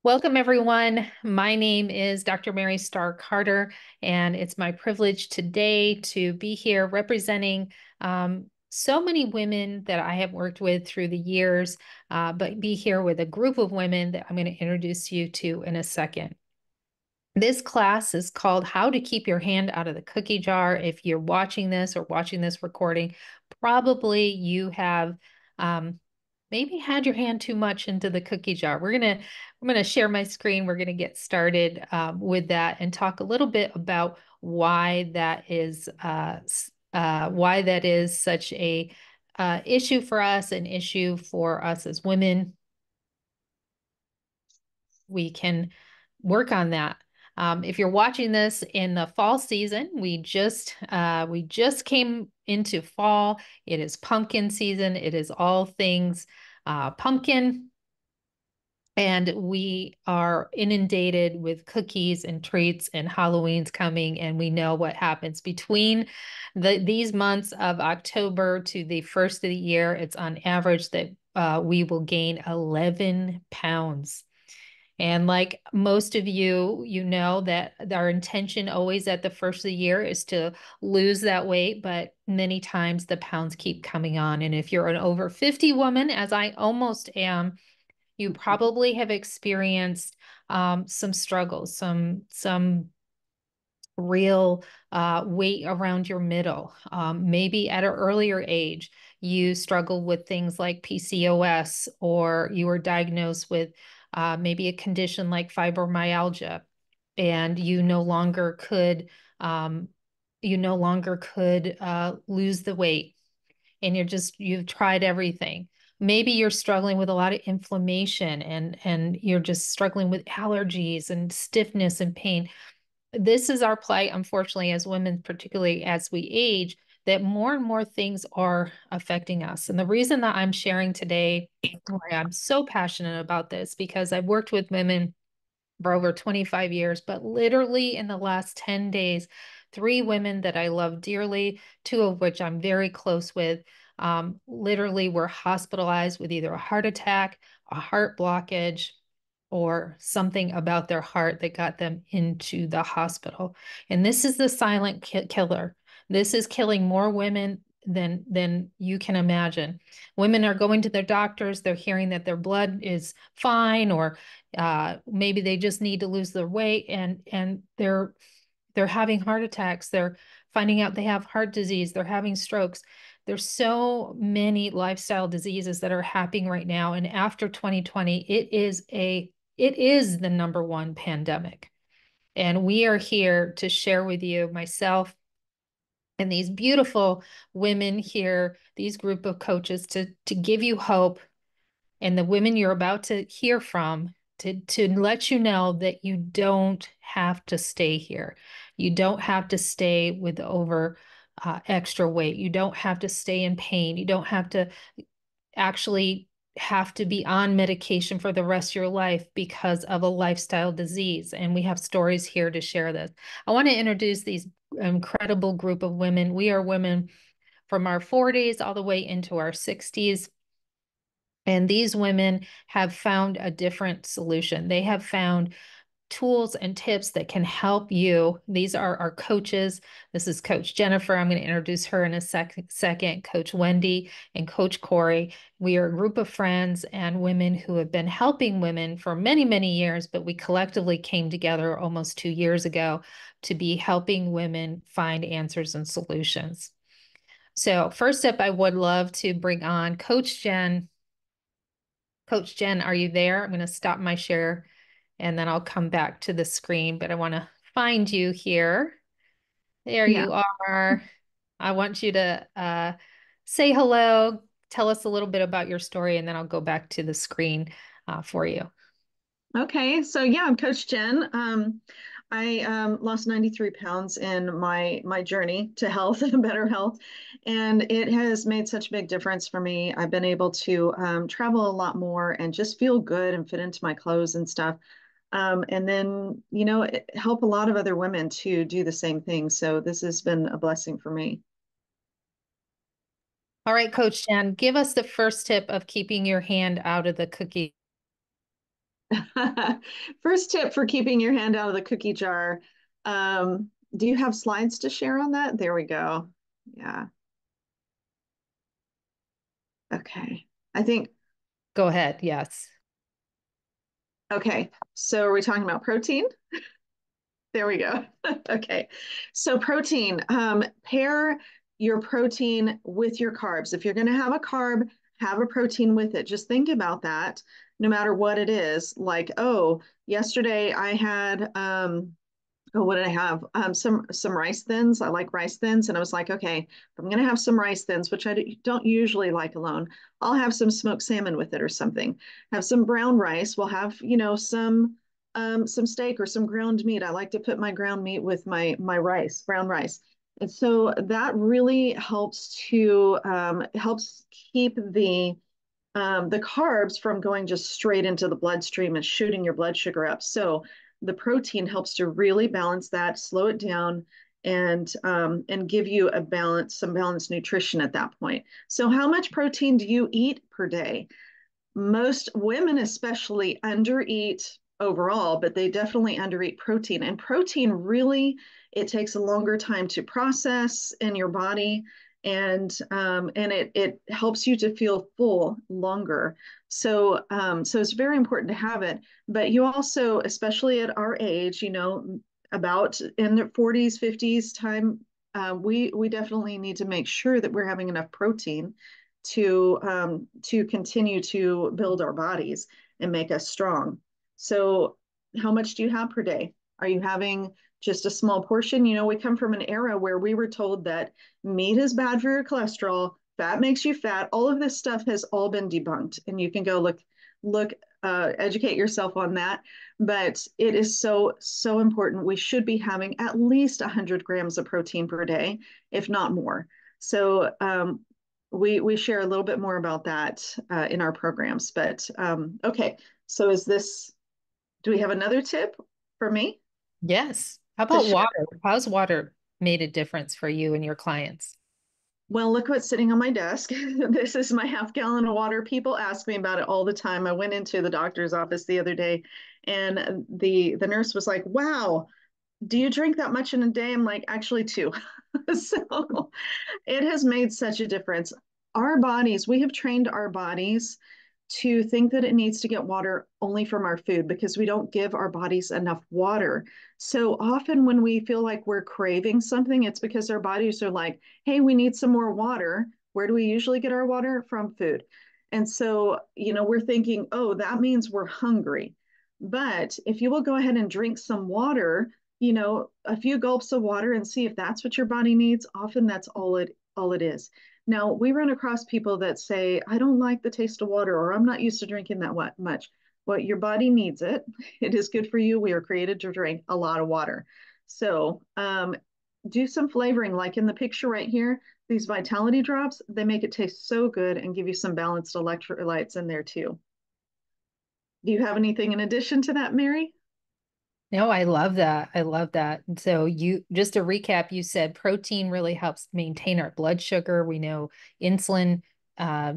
Welcome, everyone. My name is Dr. Mary Starr Carter, and it's my privilege today to be here representing so many women that I have worked with through the years, but be here with a group of women that I'm going to introduce you to in a second. This class is called How to Keep Your Hand Out of the Cookie Jar. If you're watching this or watching this recording, probably you have maybe had your hand too much into the cookie jar. I'm gonna share my screen. We're gonna get started with that and talk a little bit about why that is such a issue for us, an issue for us as women. We can work on that. If you're watching this in the fall season, we just came into fall. It is pumpkin season. It is all things pumpkin. And we are inundated with cookies and treats, and Halloween's coming, and we know what happens between these months of October to the first of the year. It's on average that we will gain 11 pounds. And like most of you, you know that our intention always at the first of the year is to lose that weight, but many times the pounds keep coming on. And if you're an over 50 woman, as I almost am, you probably have experienced some struggles, some real weight around your middle. Maybe at an earlier age, you struggle with things like PCOS, or you were diagnosed with maybe a condition like fibromyalgia, and you no longer could lose the weight, and you've tried everything. Maybe you're struggling with a lot of inflammation, and you're just struggling with allergies and stiffness and pain. This is our plight, unfortunately, as women, particularly as we age, that more and more things are affecting us. And the reason that I'm sharing today, why I'm so passionate about this, because I've worked with women for over 25 years, but literally in the last 10 days, three women that I love dearly, two of which I'm very close with, literally were hospitalized with either a heart attack, a heart blockage, or something about their heart that got them into the hospital. And this is the silent killer. This is killing more women than you can imagine. Women are going to their doctors, they're hearing that their blood is fine, or maybe they just need to lose their weight, and they're having heart attacks. They're finding out they have heart disease. They're having strokes. There's so many lifestyle diseases that are happening right now. And after 2020, it is the number one pandemic. And we are here to share with you, myself and these beautiful women here, these group of coaches, to give you hope, and the women you're about to hear from, to let you know that you don't have to stay here. You don't have to stay with over extra weight. You don't have to stay in pain. You don't have to actually have to be on medication for the rest of your life because of a lifestyle disease. And we have stories here to share this. I want to introduce these incredible group of women. We are women from our 40s all the way into our 60s. And these women have found a different solution. They have found tools and tips that can help you. These are our coaches. This is Coach Jennifer. I'm going to introduce her in a second. Coach Wendy and Coach Corey. We are a group of friends and women who have been helping women for many, many years, but we collectively came together almost 2 years ago to be helping women find answers and solutions. So first up, I would love to bring on Coach Jen. Coach Jen, are you there? I'm going to stop my share and then I'll come back to the screen, but I want to find you here. There Yeah. you are. I want you to say hello, tell us a little bit about your story, and then I'll go back to the screen for you. Okay. So yeah, I'm Coach Jen. I lost 93 pounds in my journey to health and better health, and it has made such a big difference for me. I've been able to travel a lot more and just feel good and fit into my clothes and stuff. And then, help a lot of other women to do the same thing. So this has been a blessing for me. All right, Coach Jen, give us the first tip of keeping your hand out of the cookie. First tip for keeping your hand out of the cookie jar. Do you have slides to share on that? There we go. Yeah. Okay. I think, Go ahead. Yes. okay. So are we talking about protein? There we go. Okay. So protein, pair your protein with your carbs. If you're going to have a carb, have a protein with it. Just think about that no matter what it is. Like, oh, yesterday I had oh, what did I have? Some rice thins. I like rice thins, and I was like, okay, if I'm gonna have some rice thins, which I don't usually like alone, I'll have some smoked salmon with it or something. Have some brown rice. We'll have, some steak or some ground meat. I like to put my ground meat with my rice, brown rice. And so that really helps keep the carbs from going just straight into the bloodstream and shooting your blood sugar up. So the protein helps to really balance that, slow it down, and give you some balanced nutrition at that point. So how much protein do you eat per day? Most women especially undereat overall, but they definitely undereat protein. And protein really, it takes a longer time to process in your body, and it helps you to feel full longer. So it's very important to have it. But you also, especially at our age, about in the 40s, 50s time, we definitely need to make sure that we're having enough protein to continue to build our bodies and make us strong. So, how much do you have per day? Are you having just a small portion? We come from an era where we were told that meat is bad for your cholesterol, fat makes you fat. All of this stuff has all been debunked, and you can go educate yourself on that. But it is so important. We should be having at least 100 grams of protein per day, if not more. So we share a little bit more about that in our programs. But okay, so do we have another tip for me Yes. How to about share? water? How's water made a difference for you and your clients? Well, look what's sitting on my desk. This is my half gallon of water. People ask me about it all the time. I went into the doctor's office the other day, and the nurse was like, "Wow, do you drink that much in a day?" I'm like, "Actually, two." So it has made such a difference. We have trained our bodies to think that it needs to get water only from our food because we don't give our bodies enough water. So often when we feel like we're craving something, it's because our bodies are like, hey, we need some more water. Where do we usually get our water? From food. And so, we're thinking, oh, that means we're hungry. But if you will go ahead and drink some water, a few gulps of water and see if that's what your body needs, often that's all it is. Now, we run across people that say, I don't like the taste of water, or I'm not used to drinking that much. Well, your body needs it. It is good for you. We are created to drink a lot of water. So, do some flavoring, like in the picture right here. These vitality drops, they make it taste so good and give you some balanced electrolytes in there too. Do you have anything in addition to that, Mary? No, I love that. I love that. And so just to recap, you said protein really helps maintain our blood sugar. We know insulin uh,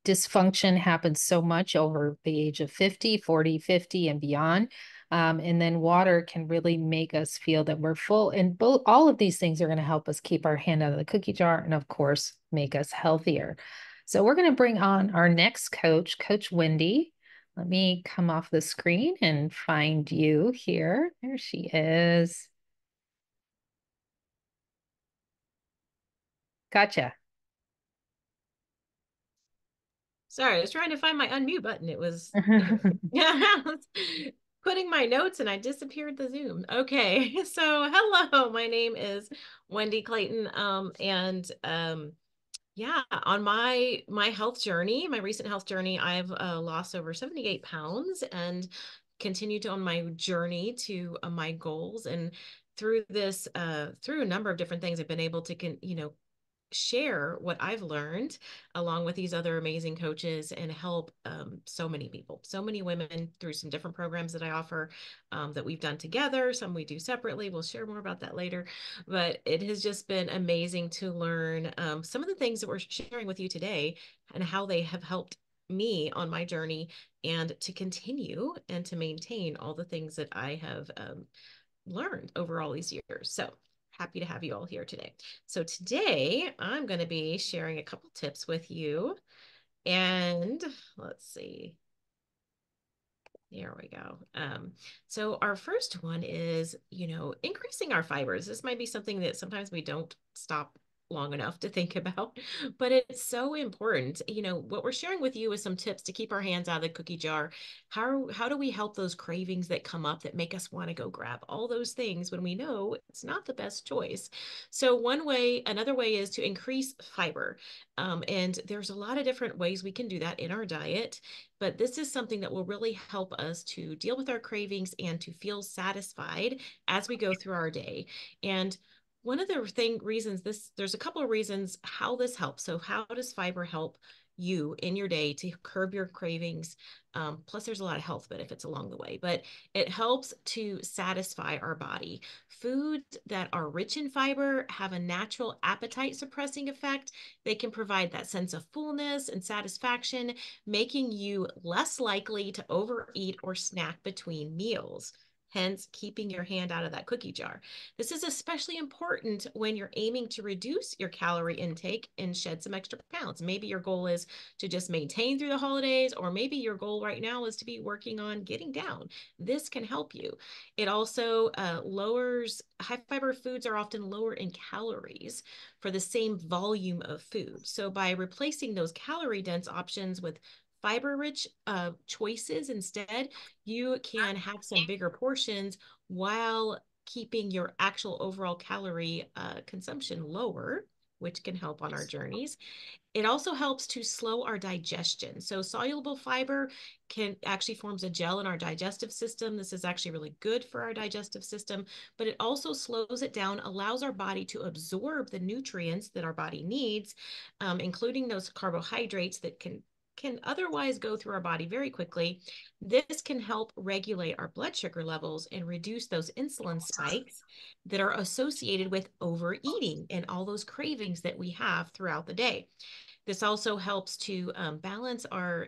dysfunction happens so much over the age of 50, 40, 50, and beyond. And then water can really make us feel that we're full. And all of these things are going to help us keep our hand out of the cookie jar and, of course, make us healthier. So we're going to bring on our next coach, Coach Wendy. Let me come off the screen and find you here. There she is. Gotcha. Sorry, I was trying to find my unmute button. It was anyway. Putting my notes and I disappeared the Zoom. Okay. So hello, my name is Wendy Clayton. And yeah, on my health journey, my recent health journey, I've lost over 78 pounds and continued on my journey to my goals. And through a number of different things, I've been able to share what I've learned along with these other amazing coaches and help so many people, so many women through some different programs that I offer that we've done together. Some we do separately. We'll share more about that later. But it has just been amazing to learn some of the things that we're sharing with you today and how they have helped me on my journey and to continue and to maintain all the things that I have learned over all these years. So happy to have you all here today. So today I'm going to be sharing a couple tips with you. And let's see. There we go. So our first one is, increasing our fibers. This might be something that sometimes we don't stop long enough to think about, but it's so important. What we're sharing with you is some tips to keep our hands out of the cookie jar. How do we help those cravings that come up that make us want to go grab all those things when we know it's not the best choice? So another way is to increase fiber. And there's a lot of different ways we can do that in our diet, but this is something that will really help us to deal with our cravings and to feel satisfied as we go through our day. And one of the reasons there's a couple of reasons how this helps. So how does fiber help you in your day to curb your cravings? Plus there's a lot of health benefits along the way, but it helps to satisfy our body. Foods that are rich in fiber have a natural appetite suppressing effect. They can provide that sense of fullness and satisfaction, making you less likely to overeat or snack between meals, hence keeping your hand out of that cookie jar. This is especially important when you're aiming to reduce your calorie intake and shed some extra pounds. Maybe your goal is to just maintain through the holidays, or maybe your goal right now is to be working on getting down. This can help you. It also lowers, high fiber foods are often lower in calories for the same volume of food. So by replacing those calorie dense options with fiber rich choices instead, you can have some bigger portions while keeping your actual overall calorie consumption lower, which can help on our journeys. It also helps to slow our digestion. So soluble fiber can actually forms a gel in our digestive system. This is actually really good for our digestive system, but it also slows it down, allows our body to absorb the nutrients that our body needs, including those carbohydrates that can otherwise go through our body very quickly. This can help regulate our blood sugar levels and reduce those insulin spikes that are associated with overeating and all those cravings that we have throughout the day. This also helps to balance our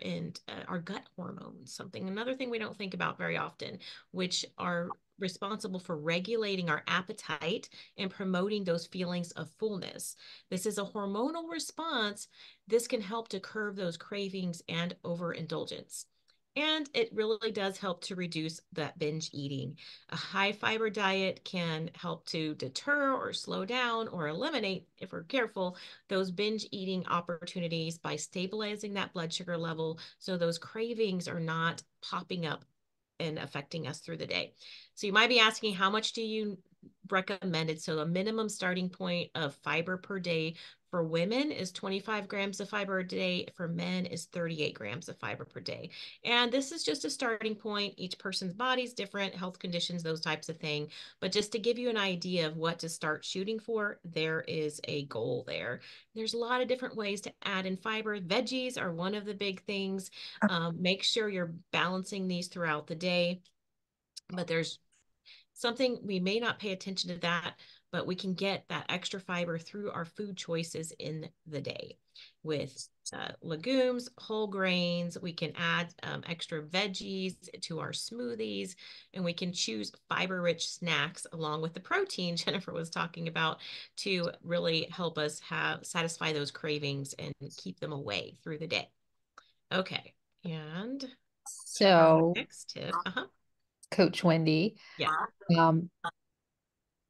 gut hormones, another thing we don't think about very often, which are responsible for regulating our appetite and promoting those feelings of fullness. This is a hormonal response. This can help to curb those cravings and overindulgence. And it really does help to reduce that binge eating. A high fiber diet can help to deter or slow down or eliminate, if we're careful, those binge eating opportunities by stabilizing that blood sugar level so those cravings are not popping up and affecting us through the day. So you might be asking, how much do you recommend it? So a minimum starting point of fiber per day for women is 25 grams of fiber a day. For men is 38 grams of fiber per day. And this is just a starting point. Each person's body is different, health conditions, those types of things. But just to give you an idea of what to start shooting for, there is a goal there. There's a lot of different ways to add in fiber. Veggies are one of the big things. Make sure you're balancing these throughout the day. But there's something we may not pay attention to that, but we can get that extra fiber through our food choices in the day with legumes, whole grains. We can add extra veggies to our smoothies, and we can choose fiber-rich snacks along with the protein Jennifer was talking about to really help us satisfy those cravings and keep them away through the day. Okay, and So, next tip. Coach Wendy, Yeah. um,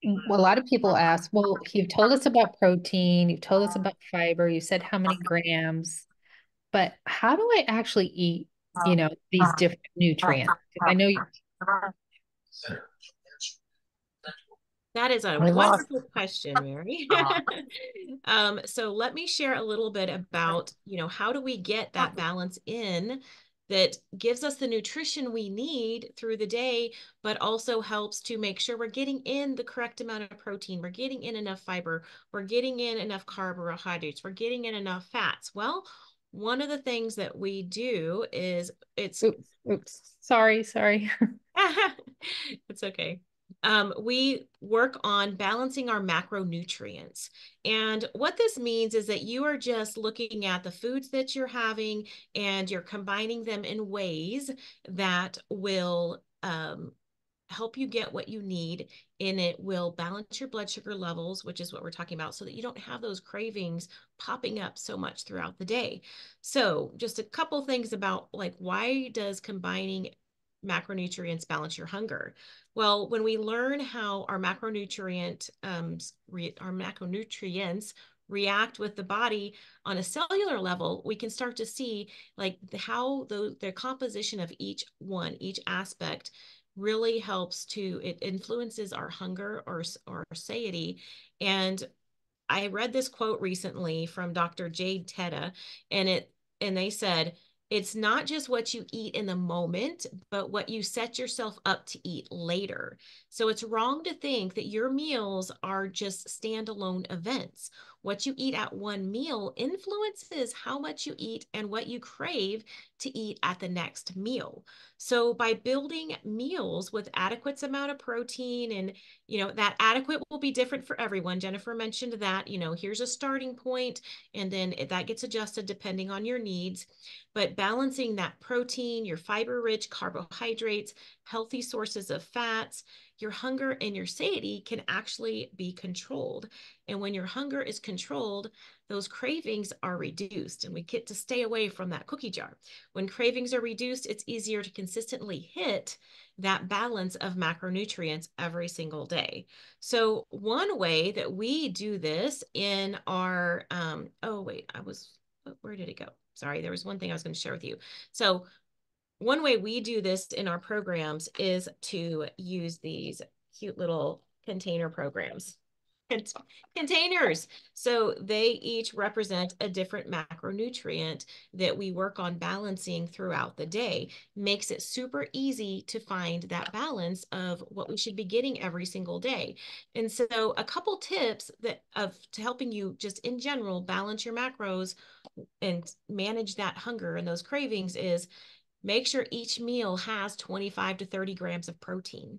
a lot of people ask, well, you've told us about protein, you've told us about fiber, you said how many grams, but how do I actually eat, these different nutrients? Because I know you, That is a wonderful question, Mary. So let me share a little bit about, how do we get that balance in that gives us the nutrition we need through the day, but also helps to make sure we're getting in the correct amount of protein, we're getting in enough fiber, we're getting in enough carbohydrates, we're getting in enough fats. Well, one of the things that we do is oops, sorry. it's okay. we work on balancing our macronutrients. And what this means is that you are just looking at the foods that you're having and you're combining them in ways that will help you get what you need, and it will balance your blood sugar levels, which is what we're talking about, so that you don't have those cravings popping up so much throughout the day. So just a couple things about like, why does combining macronutrients balance your hunger? Well, when we learn how our macronutrients react with the body on a cellular level, we can start to see like how the composition of each aspect really helps to, it influences our hunger or satiety. And I read this quote recently from Dr. Jade Teta, and they said, it's not just what you eat in the moment, but what you set yourself up to eat later. So it's wrong to think that your meals are just standalone events. What you eat at one meal influences how much you eat and what you crave to eat at the next meal. So by building meals with adequate amount of protein, and that adequate will be different for everyone. Jennifer mentioned that, here's a starting point, and then that gets adjusted depending on your needs. But balancing that protein, your fiber rich carbohydrates, healthy sources of fats, your hunger and your satiety can actually be controlled. And when your hunger is controlled, those cravings are reduced, and we get to stay away from that cookie jar. When cravings are reduced, it's easier to consistently hit that balance of macronutrients every single day. So one way that we do this in our, oh wait, where did it go? Sorry, there was one thing I was going to share with you. So one way we do this in our programs is to use these cute little container programs. Containers. So they each represent a different macronutrient that we work on balancing throughout the day. Makes it super easy to find that balance of what we should be getting every single day. And so a couple tips to helping you just in general balance your macros and manage that hunger and those cravings is make sure each meal has 25 to 30 grams of protein.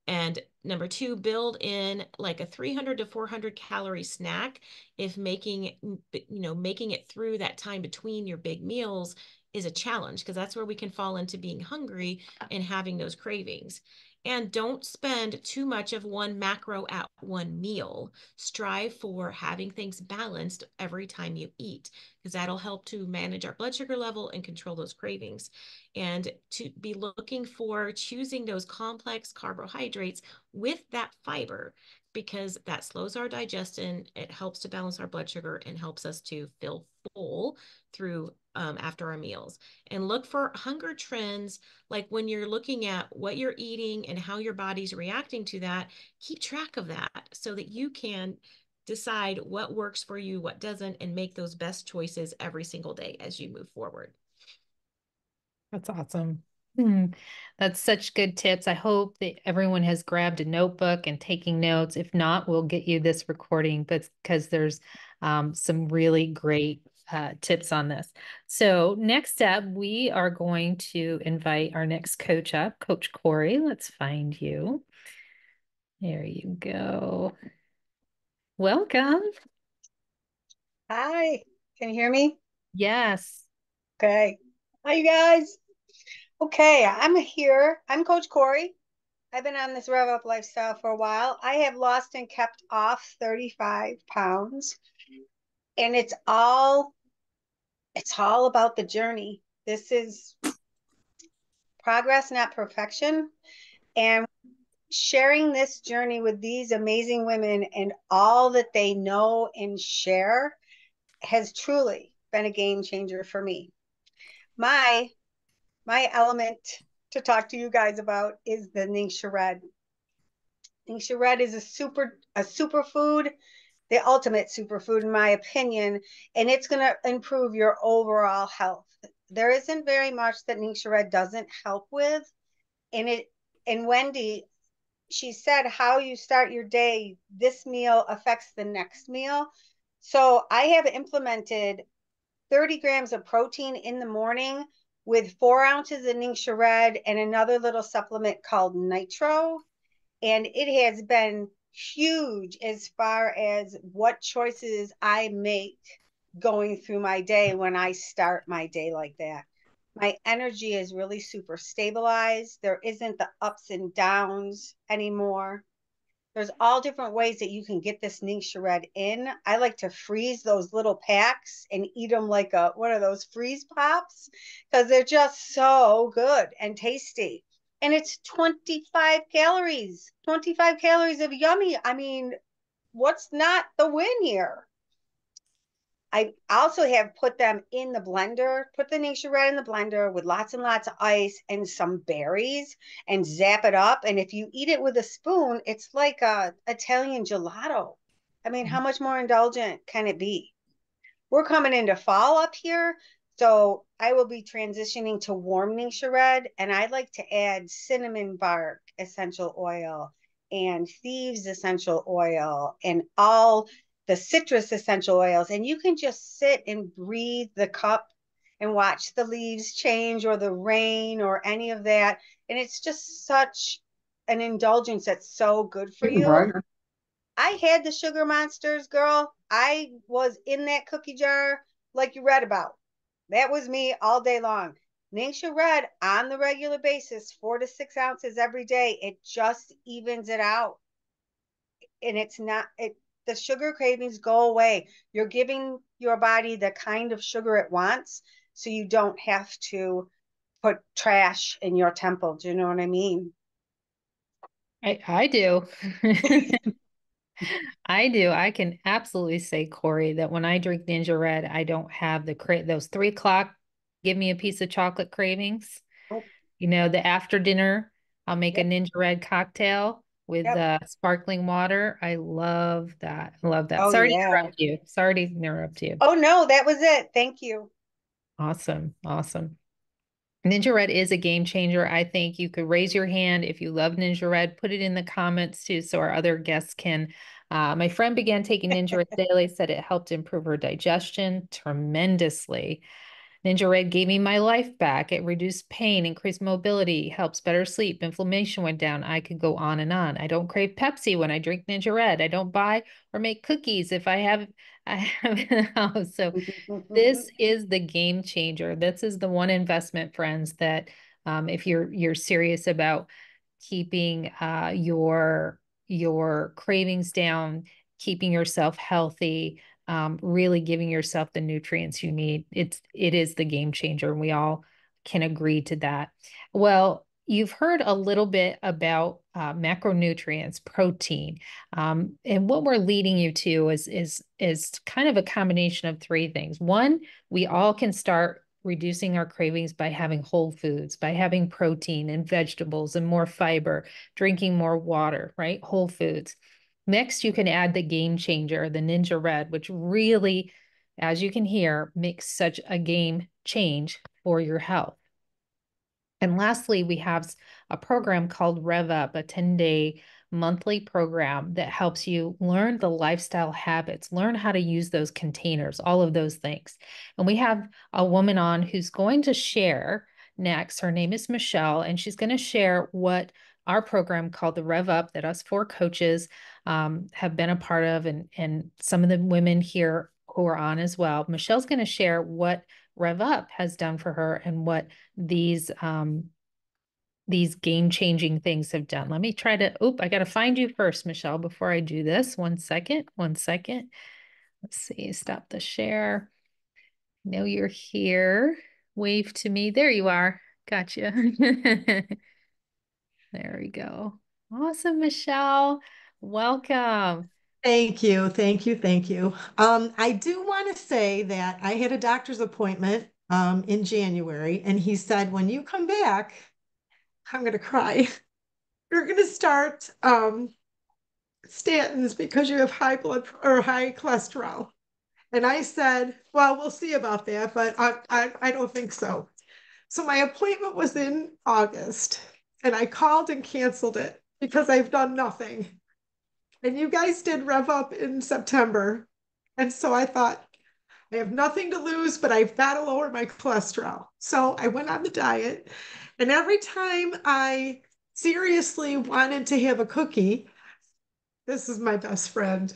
And number two, build in like a 300 to 400 calorie snack if making it through that time between your big meals is a challenge, because that's where we can fall into being hungry and having those cravings. And don't spend too much of one macro at one meal. Strive for having things balanced every time you eat, because that'll help to manage our blood sugar level and control those cravings. And to be looking for choosing those complex carbohydrates with that fiber, because that slows our digestion. It helps to balance our blood sugar and helps us to feel full through after our meals. And look for hunger trends, like when you're looking at what you're eating and how your body's reacting to that, keep track of that so that you can decide what works for you, what doesn't, and make those best choices every single day as you move forward. That's awesome. Hmm. That's such good tips. I hope that everyone has grabbed a notebook and taking notes. If not, we'll get you this recording, but because there's some really great tips on this. So next up, we are going to invite our next coach up, Coach Corey. Let's find you. There you go. Welcome. Hi, can you hear me? Yes. Okay. Hi, you guys. Okay, I'm here. I'm Coach Corey. I've been on this Rev Up lifestyle for a while. I have lost and kept off 35 pounds, and it's all about the journey. This is progress, not perfection. And sharing this journey with these amazing women and all that they know and share has truly been a game changer for me. My element to talk to you guys about is the NingXia Red. NingXia Red is a superfood, the ultimate superfood in my opinion, and it's going to improve your overall health. There isn't very much that NingXia Red doesn't help with, and Wendy, she said how you start your day, this meal affects the next meal. So I have implemented 30 grams of protein in the morning with 4 ounces of NingXia Red and another little supplement called Nitro. And it has been huge as far as what choices I make going through my day when I start my day like that. My energy is really super stabilized. There isn't the ups and downs anymore. There's all different ways that you can get this NingXia Red in. I like to freeze those little packs and eat them like a one of those freeze pops because they're just so good and tasty. And it's 25 calories, 25 calories of yummy. I mean, what's not the win here? I also have put them in the blender, put the NingXia Red in the blender with lots and lots of ice and some berries and zap it up. And if you eat it with a spoon, it's like a Italian gelato. I mean, how much more indulgent can it be? We're coming into fall up here, so I will be transitioning to warm NingXia Red, and I like to add cinnamon bark essential oil and thieves essential oil and all the citrus essential oils. And you can just sit and breathe the cup and watch the leaves change or the rain or any of that. And it's just such an indulgence that's so good for you. I had the sugar monsters, girl. I was in that cookie jar like you read about. That was me all day long. NingXia Red on the regular basis, 4 to 6 ounces every day. It just evens it out. And it's not it the sugar cravings go away. You're giving your body the kind of sugar it wants, so you don't have to put trash in your temple. Do you know what I mean? I do. I do. I can absolutely say, Corey, that when I drink NingXia Red, I don't have those 3 o'clock, give me a piece of chocolate cravings. Oh, The after dinner, I'll make a yep, NingXia Red cocktail with yep. sparkling water. I love that. I love that. Oh Sorry to yeah. interrupt you. Sorry to interrupt you. Oh no, that was it. Thank you. Awesome. Awesome. NingXia Red is a game changer. I think you could raise your hand if you love NingXia Red. Put it in the comments too, so our other guests can. My friend began taking NingXia Red daily, said it helped improve her digestion tremendously. NingXia Red gave me my life back. It reduced pain, increased mobility, helps better sleep. Inflammation went down. I could go on and on. I don't crave Pepsi when I drink NingXia Red. I don't buy or make cookies if I have in the house. So this is the game changer. This is the one investment, friends, that if you're serious about keeping your cravings down, keeping yourself healthy, really giving yourself the nutrients you need. It is the game changer, and we all can agree to that. Well, you've heard a little bit about macronutrients, protein, and what we're leading you to is kind of a combination of three things. One, we all can start reducing our cravings by having whole foods, by having protein and vegetables and more fiber, drinking more water, right? Whole foods. Next, you can add the game changer, the NingXia Red, which really, as you can hear, makes such a game change for your health. And lastly, we have a program called Rev Up, a 10-day monthly program that helps you learn the lifestyle habits, learn how to use those containers, all of those things. And we have a woman on who's going to share next. Her name is Michelle, and she's going to share what our program called the Rev Up that us four coaches have been a part of, and some of the women here who are on as well. Michelle's going to share what Rev Up has done for her and what these game-changing things have done. Let me try to, I got to find you first, Michelle, before I do this. One second, one second. Let's see, stop the share. I know you're here. Wave to me. There you are. Gotcha. There we go. Awesome, Michelle. Welcome. Thank you, thank you, thank you. I do want to say that I had a doctor's appointment in January, and he said, when you come back, I'm going to cry. You're going to start statins because you have high blood or high cholesterol. And I said, well, we'll see about that, but I don't think so. So my appointment was in August, and I called and canceled it because I've done nothing. And you guys did Rev Up in September. And so I thought, I have nothing to lose, but I've got to lower my cholesterol. So I went on the diet. And every time I seriously wanted to have a cookie. This is my best friend.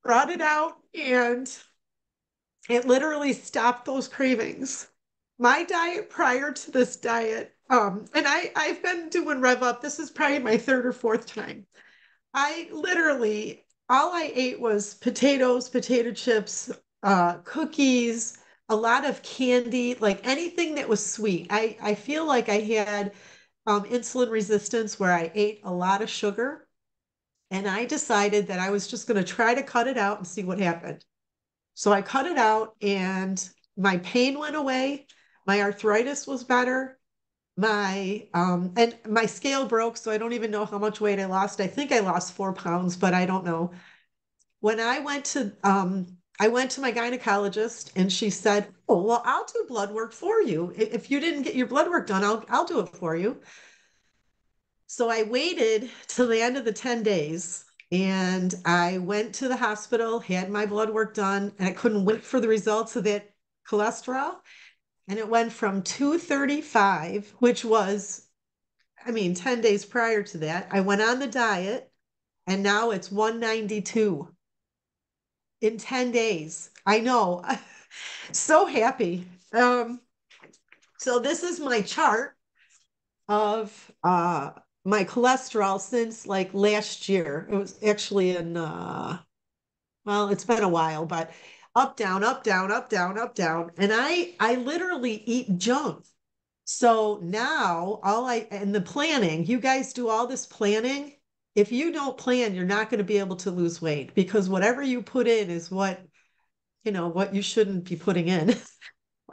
Brought it out and it literally stopped those cravings. My diet prior to this diet, and I've been doing Rev Up. This is probably my third or fourth time. I literally, all I ate was potatoes, potato chips, cookies, a lot of candy, like anything that was sweet. I feel like I had insulin resistance where I ate a lot of sugar. And I decided that I was just going to try to cut it out and see what happened. So I cut it out and my pain went away. My arthritis was better. My scale broke, so I don't even know how much weight I lost. I think I lost 4 pounds, but I don't know. When I went to my gynecologist and she said, "Oh, well, I'll do blood work for you. If you didn't get your blood work done, I'll do it for you." So I waited till the end of the 10 days and I went to the hospital, had my blood work done, and I couldn't wait for the results of that cholesterol. And it went from 235, which was, I mean, 10 days prior to that. I went on the diet and now it's 192 in 10 days. I know. So happy. So this is my chart of my cholesterol since like last year. It was actually in well, it's been a while, but up, down, up, down, up, down, up, down. And I literally eat junk. So now and the planning, you guys do all this planning. If you don't plan, you're not going to be able to lose weight because whatever you put in is what you shouldn't be putting in.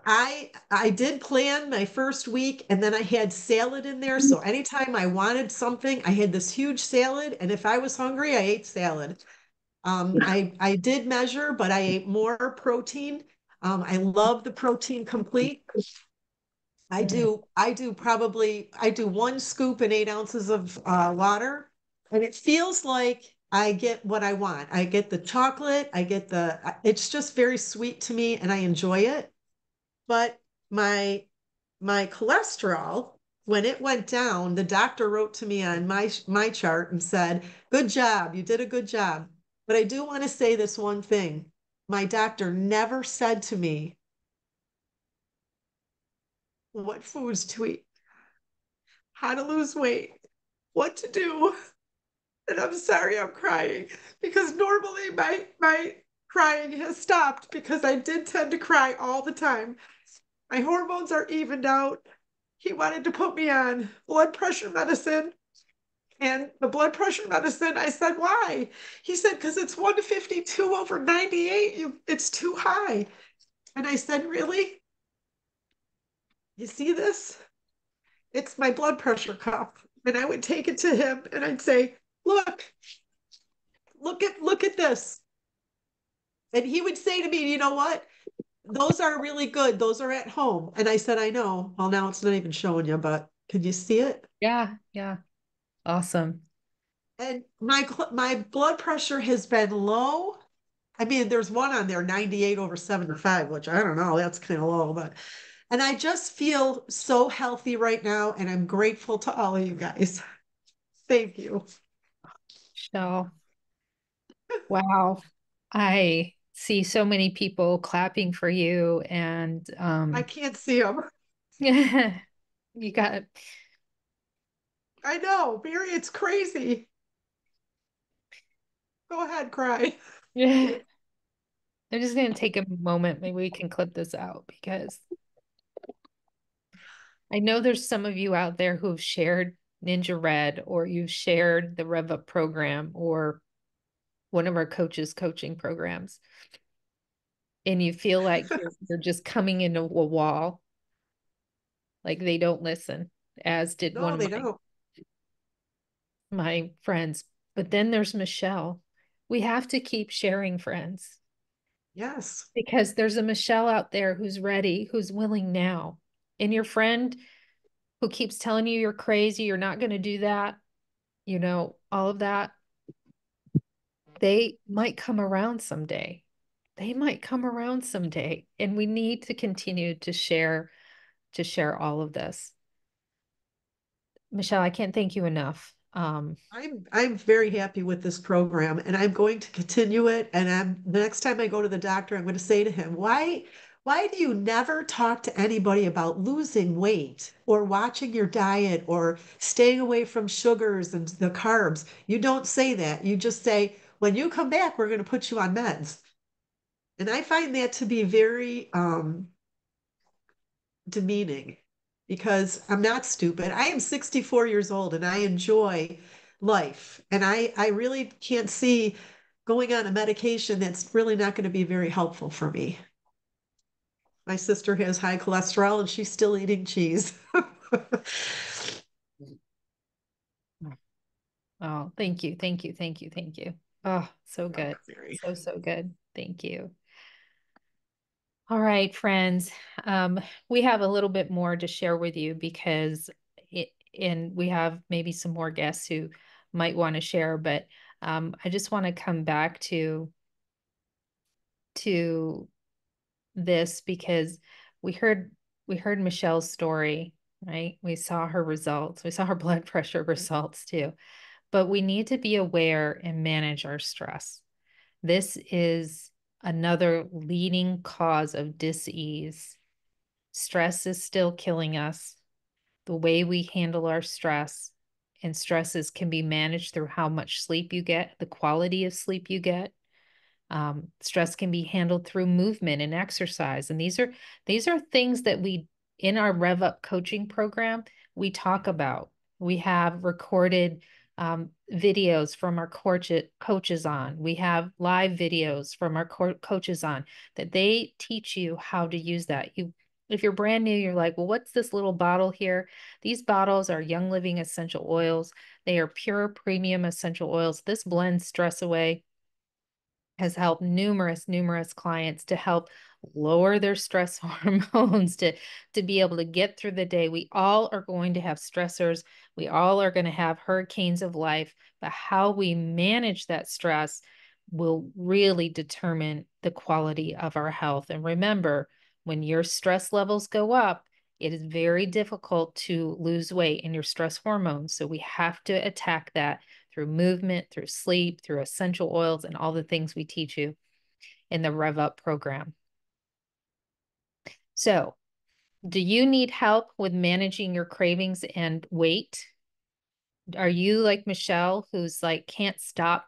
I did plan my first week and then I had salad in there. So anytime I wanted something, I had this huge salad. And if I was hungry, I ate salad. I did measure, but I ate more protein. I love the protein complete. I do 1 scoop and 8 ounces of water, and it feels like I get what I want. I get the chocolate, it's just very sweet to me and I enjoy it. But my my cholesterol, when it went down, the doctor wrote to me on my chart and said, "Good job, you did a good job." But I do want to say this one thing. My doctor never said to me what foods to eat, how to lose weight, what to do. And I'm sorry I'm crying because normally my crying has stopped because I did tend to cry all the time. My hormones are evened out. He wanted to put me on blood pressure medicine. And the blood pressure medicine, I said, why? He said, because it's 152 over 98. It's too high. And I said, really? You see this? It's my blood pressure cuff. And I would take it to him and I'd say, look at this. And he would say to me, you know what? Those are really good. Those are at home. And I said, I know. Well, now it's not even showing you, but can you see it? Yeah, yeah. Awesome. And my blood pressure has been low. I mean, there's one on there, 98 over 75, which I don't know, that's kind of low, and I just feel so healthy right now, and I'm grateful to all of you guys. Thank you. So, wow. I see so many people clapping for you and I can't see them. you got I know, Mary, it's crazy. Go ahead, cry. yeah. I'm just going to take a moment. Maybe we can clip this out because I know there's some of you out there who've shared NingXia Red or you've shared the Rev Up program or one of our coaches coaching programs and you feel like you're just coming into a wall, like they don't listen, as did one No, of they don't. my friends. But then there's Michelle. We have to keep sharing, friends, Yes. because there's a Michelle out there who's ready, who's willing now. And your friend who keeps telling you you're crazy, you're not going to do that, all of that, they might come around someday. They might come around someday. And we need to continue to share all of this. Michelle, I can't thank you enough. I'm very happy with this program and I'm going to continue it. And the next time I go to the doctor, I'm going to say to him, why do you never talk to anybody about losing weight or watching your diet or staying away from sugars and the carbs? You don't say that. You just say, when you come back, we're going to put you on meds. And I find that to be very demeaning because I'm not stupid. I am 64 years old and I enjoy life. And I really can't see going on a medication that's really not going to be very helpful for me. My sister has high cholesterol and she's still eating cheese. Oh, thank you. Thank you. Thank you. Thank you. Oh, so good. Mary. So good. Thank you. All right, friends. We have a little bit more to share with you because and we have maybe some more guests who might want to share, but I just want to come back to this because we heard we heard Michelle's story, right? We saw her results. We saw her blood pressure results too. But we need to be aware and manage our stress. This is another leading cause of dis-ease. Stress is still killing us. The way we handle our stress and stresses can be managed through how much sleep you get, the quality of sleep you get. Stress can be handled through movement and exercise. And these are things that we in our Rev Up coaching program, we talk about. We have recorded videos from our coaches on. We have live videos from our coaches on that they teach you how to use that. If you're brand new, you're like, well, what's this little bottle here? These bottles are Young Living essential oils. They are pure premium essential oils. This blends stress away, has helped numerous clients to help lower their stress hormones to be able to get through the day. We all are going to have stressors. We all are going to have hurricanes of life, but how we manage that stress will really determine the quality of our health. And remember, when your stress levels go up, it is very difficult to lose weight in your stress hormones. So we have to attack that through movement, through sleep, through essential oils, and all the things we teach you in the Rev Up program. So, do you need help with managing your cravings and weight? Are you like Michelle, who's like can't stop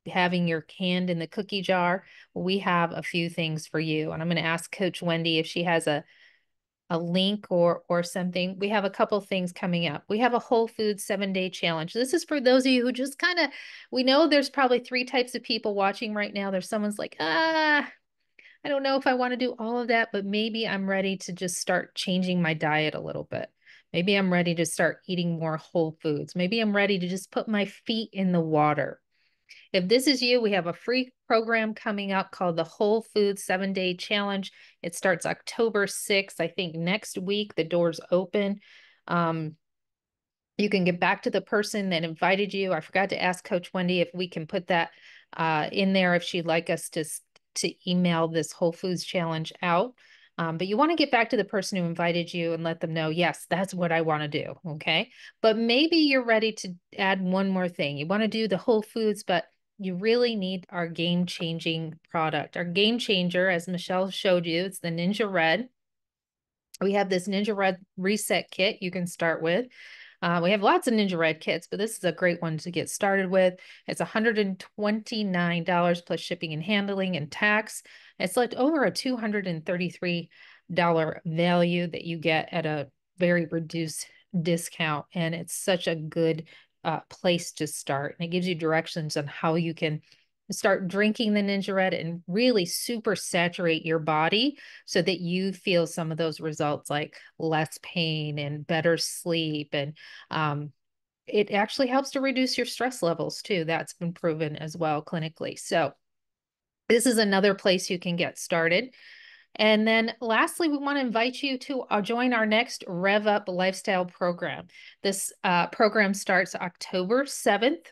having your hand in the cookie jar? Well, we have a few things for you. And I'm going to ask Coach Wendy if she has a link or something. We have a couple things coming up. We have a Whole Foods 7-day challenge. This is for those of you who just kind of, we know there's probably three types of people watching right now. There's someone's like, I don't know if I want to do all of that, but maybe I'm ready to just start changing my diet a little bit. Maybe I'm ready to start eating more whole foods. Maybe I'm ready to just put my feet in the water. If this is you, we have a free program coming up called the Whole Foods 7-day challenge. It starts October 6th. I think next week the doors open. You can get back to the person that invited you. I forgot to ask Coach Wendy if we can put that in there if she'd like us to email this Whole Foods challenge out. But you want to get back to the person who invited you and let them know, yes, that's what I want to do. Okay. But maybe you're ready to add one more thing. You want to do the Whole Foods, but you really need our game-changing product. Our game changer, as Michelle showed you, it's the NingXia Red. We have this NingXia Red reset kit you can start with. We have lots of NingXia Red kits, but this is a great one to get started with. It's $129 plus shipping and handling and tax. It's like over a $233 value that you get at a very reduced discount. And it's such a good place to start. And it gives you directions on how you can start drinking the NingXia Red and really super saturate your body so that you feel some of those results like less pain and better sleep. And it actually helps to reduce your stress levels too. That's been proven as well clinically. So this is another place you can get started. And then lastly, we want to invite you to join our next Rev Up lifestyle program. This program starts October 7th.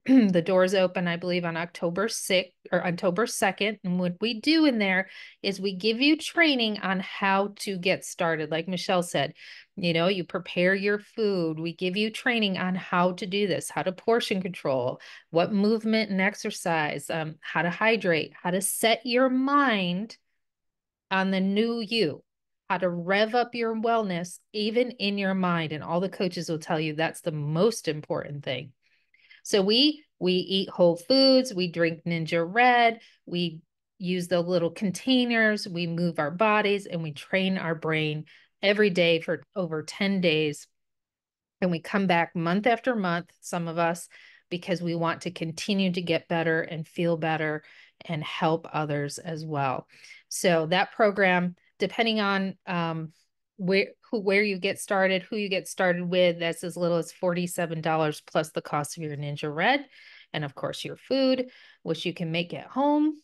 The doors open, I believe, on October 6th or October 2nd. And what we do in there is we give you training on how to get started. Like Michelle said, you prepare your food. We give you training on how to do this, how to portion control, what movement and exercise, how to hydrate, how to set your mind on the new you, how to rev up your wellness, even in your mind. And all the coaches will tell you that's the most important thing. So we eat whole foods, we drink NingXia Red, we use the little containers, we move our bodies, and we train our brain every day for over 10 days. And we come back month after month, some of us, because we want to continue to get better and feel better and help others as well. So that program, depending on where you get started, who you get started with, that's as little as $47 plus the cost of your NingXia Red. And of course, your food, which you can make at home.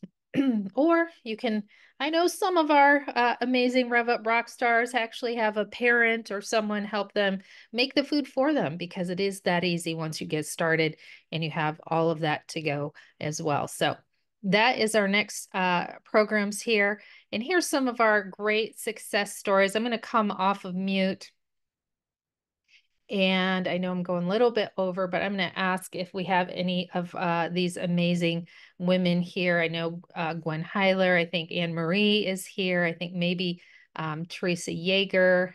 Or you can, I know some of our amazing Rev Up rock stars actually have a parent or someone help them make the food for them, because it is that easy once you get started and you have all of that to go as well. So that is our next programs here. And here's some of our great success stories. I'm going to come off of mute. And I know I'm going a little bit over, but I'm going to ask if we have any of these amazing women here. I know Gwen Heiler. I think Anne Marie is here. I think maybe Teresa Yeager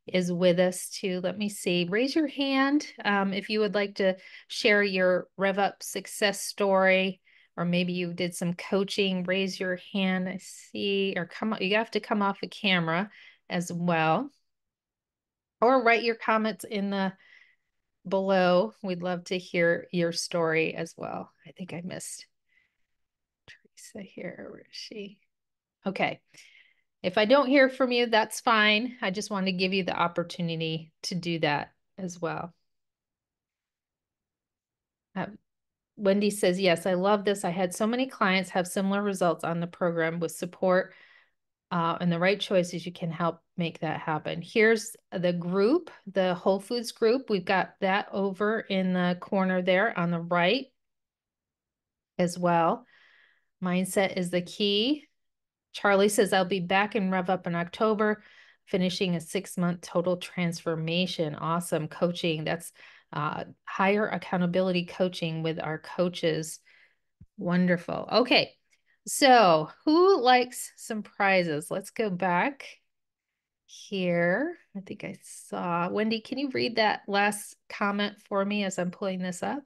is with us too. Let me see. Raise your hand if you would like to share your Rev Up success story, or maybe you did some coaching. Raise your hand. I see, or come. You have to come off the camera as well, or write your comments in the below. We'd love to hear your story as well. I think I missed Teresa here. Where is she? Okay. If I don't hear from you, that's fine. I just wanted to give you the opportunity to do that as well. Wendy says, yes, I love this. I had so many clients have similar results on the program. With support and the right choices, you can help make that happen. Here's the group, the Whole Foods group. We've got that over in the corner there on the right as well. Mindset is the key. Charlie says, I'll be back in Rev Up in October, finishing a 6-month total transformation. Awesome coaching. That's higher accountability coaching with our coaches. Wonderful. Okay. So who likes some prizes? Let's go back here. I think I saw Wendy. Can you read that last comment for me as I'm pulling this up?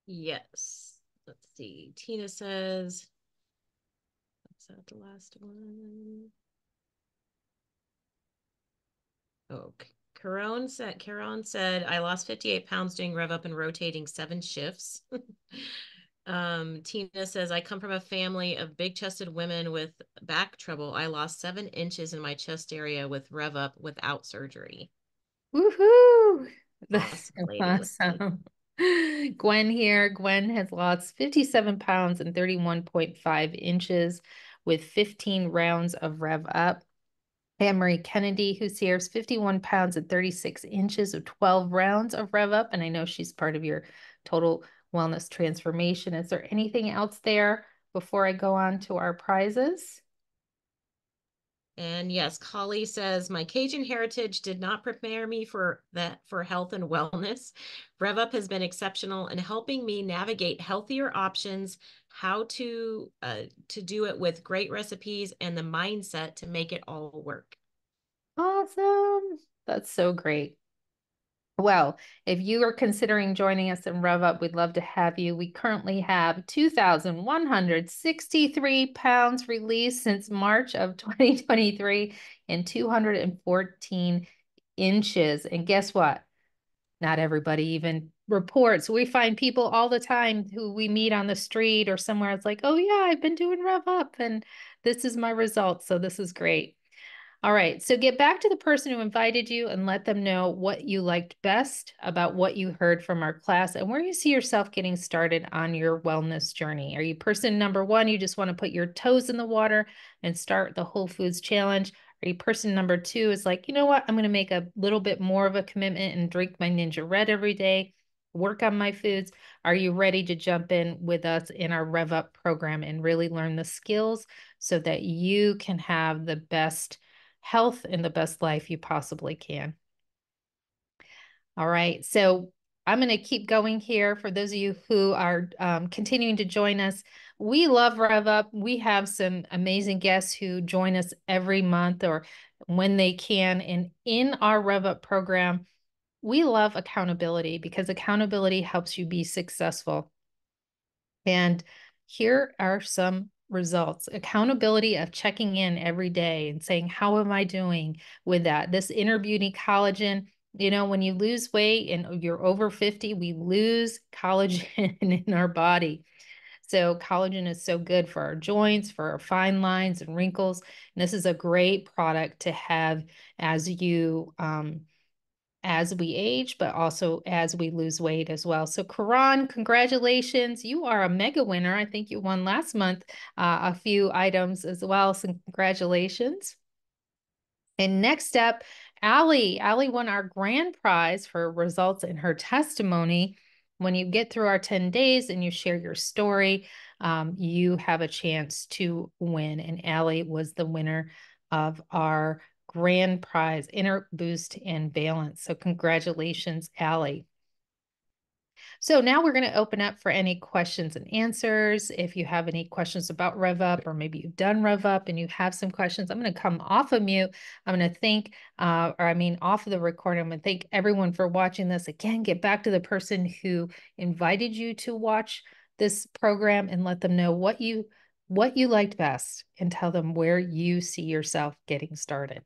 Yes. Let's see. Tina says, is that the last one? Okay. Caron said, I lost 58 pounds doing Rev Up and rotating 7 shifts. Tina says, I come from a family of big-chested women with back trouble. I lost 7 inches in my chest area with Rev Up without surgery. Woohoo! Awesome, ladies. Awesome. Gwen here. Gwen has lost 57 pounds and 31.5 inches with 15 rounds of Rev Up. Anne-Marie Kennedy, who's here, is 51 pounds and 36 inches of 12 rounds of Rev Up. And I know she's part of your total wellness transformation. Is there anything else there before I go on to our prizes? And yes, Holly says, my Cajun heritage did not prepare me for health and wellness. Rev Up has been exceptional in helping me navigate healthier options, how to do it with great recipes and the mindset to make it all work. Awesome. That's so great. Well, if you are considering joining us in Rev Up, we'd love to have you. We currently have 2,163 pounds released since March of 2023 and 214 inches. And guess what? Not everybody even reports. We find people all the time who we meet on the street or somewhere. It's like, oh yeah, I've been doing Rev Up and this is my result. So this is great. All right, so get back to the person who invited you and let them know what you liked best about what you heard from our class and where you see yourself getting started on your wellness journey. Are you person number 1? You just want to put your toes in the water and start the Whole Foods Challenge? Are you person number two is like, you know what, I'm going to make a little bit more of a commitment and drink my NingXia Red every day, work on my foods? Are you ready to jump in with us in our Rev Up program and really learn the skills so that you can have the best health and the best life you possibly can? All right, so I'm going to keep going here for those of you who are continuing to join us. We love Rev Up. We have some amazing guests who join us every month or when they can. And in our Rev Up program, we love accountability because accountability helps you be successful. And here are some results. Accountability of checking in every day and saying, how am I doing with that? This inner beauty collagen, you know, when you lose weight and you're over 50, we lose collagen in our body. So collagen is so good for our joints, for our fine lines and wrinkles. And this is a great product to have as we age, but also as we lose weight as well. So Karan, congratulations. You are a mega winner. I think you won last month a few items as well. So congratulations. And next up, Allie. Allie won our grand prize for results in her testimony. When you get through our 10 days and you share your story, you have a chance to win. And Allie was the winner of our grand prize, Inner Boost and Balance. So congratulations, Allie. So now we're going to open up for any questions and answers. If you have any questions about Rev Up, or maybe you've done Rev Up and you have some questions, I'm going to come off of mute. I'm going to thank, off of the recording. I'm going to thank everyone for watching this. Again, get back to the person who invited you to watch this program and let them know what you liked best and tell them where you see yourself getting started.